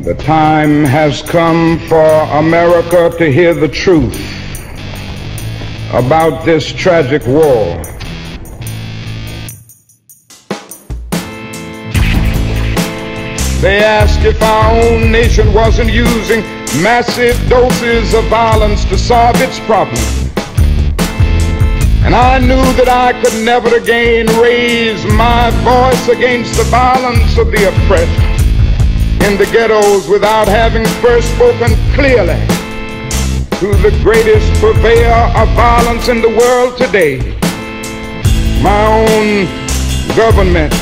The time has come for America to hear the truth about this tragic war. They asked if our own nation wasn't using massive doses of violence to solve its problems. And I knew that I could never again raise my voice against the violence of the oppressed in the ghettos without having first spoken clearly to the greatest purveyor of violence in the world today, my own government.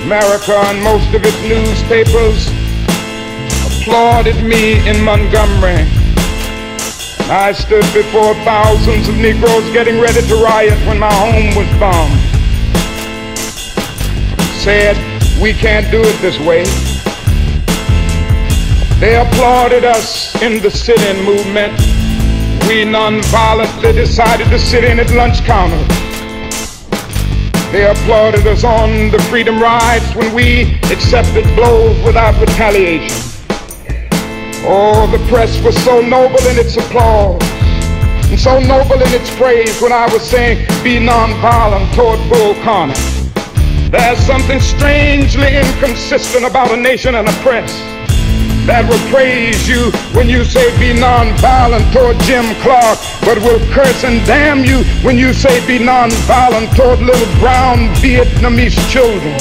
America and most of its newspapers applauded me in Montgomery. I stood before thousands of Negroes getting ready to riot when my home was bombed. Said, we can't do it this way. They applauded us in the sit-in movement. We nonviolently decided to sit in at lunch counters. They applauded us on the freedom rides when we accepted blows without retaliation. Oh, the press was so noble in its applause and so noble in its praise when I was saying, be nonviolent toward Bull Connor. There's something strangely inconsistent about a nation and a press that will praise you when you say be nonviolent toward Jim Clark, but will curse and damn you when you say be nonviolent toward little brown Vietnamese children.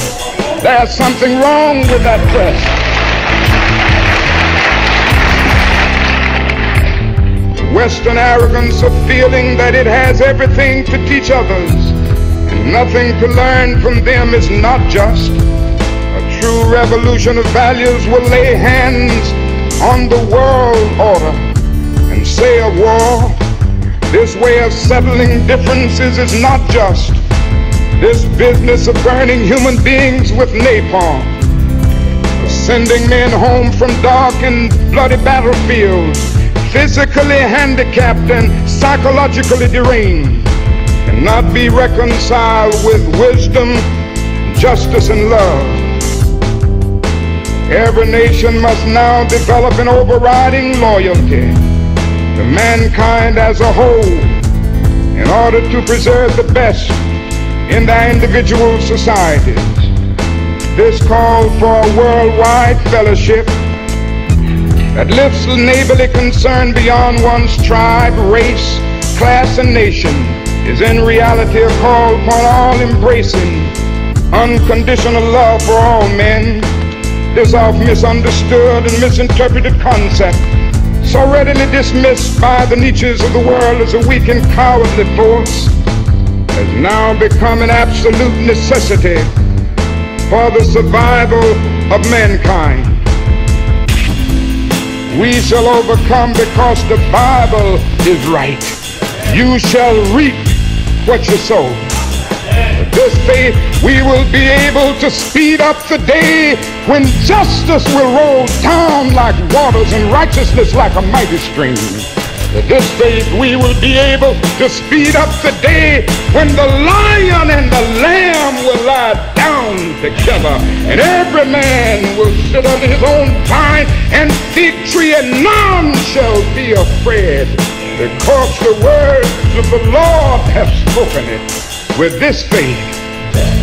There's something wrong with that press. Western arrogance of feeling that it has everything to teach others and nothing to learn from them is not just. A true revolution of values will lay hands on the world order and say of war, this way of settling differences is not just. This business of burning human beings with napalm, sending men home from dark and bloody battlefields, physically handicapped and psychologically deranged, cannot be reconciled with wisdom, justice, and love. Every nation must now develop an overriding loyalty to mankind as a whole in order to preserve the best in their individual societies. This calls for a worldwide fellowship that lifts the neighborly concern beyond one's tribe, race, class, and nation, is in reality a call upon all embracing unconditional love for all men. This oft misunderstood and misinterpreted concept, so readily dismissed by the niches of the world as a weak and cowardly force, has now become an absolute necessity for the survival of mankind. We shall overcome because the Bible is right. You shall reap what you sow. With this faith, we will be able to speed up the day when justice will roll down like waters and righteousness like a mighty stream. With this faith, we will be able to speed up the day when the lion and the lamb will lie down together, and every man will sit under his own vine and fig tree, and none shall be afraid, because the words of the Lord have spoken it. With this faith,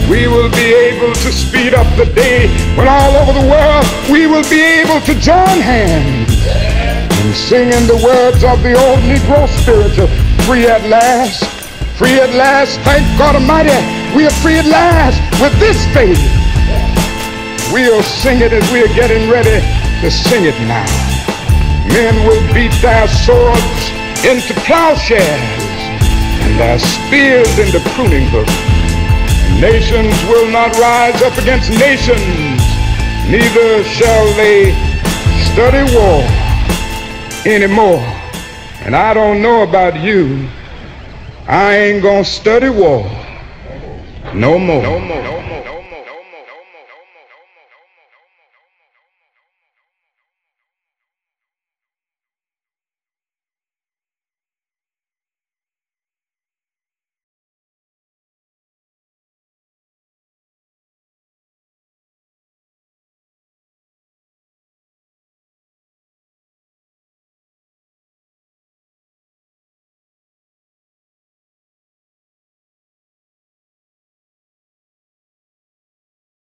we will be able to speed up the day when all over the world we will be able to join hands and sing in the words of the old Negro spiritual, free at last, thank God Almighty, we are free at last. With this faith, we'll sing it as we are getting ready to sing it now. Men will beat their swords into plowshares and their spears into pruning hooks. Nations will not rise up against nations, neither shall they study war anymore. And I don't know about you, I ain't gonna study war no more.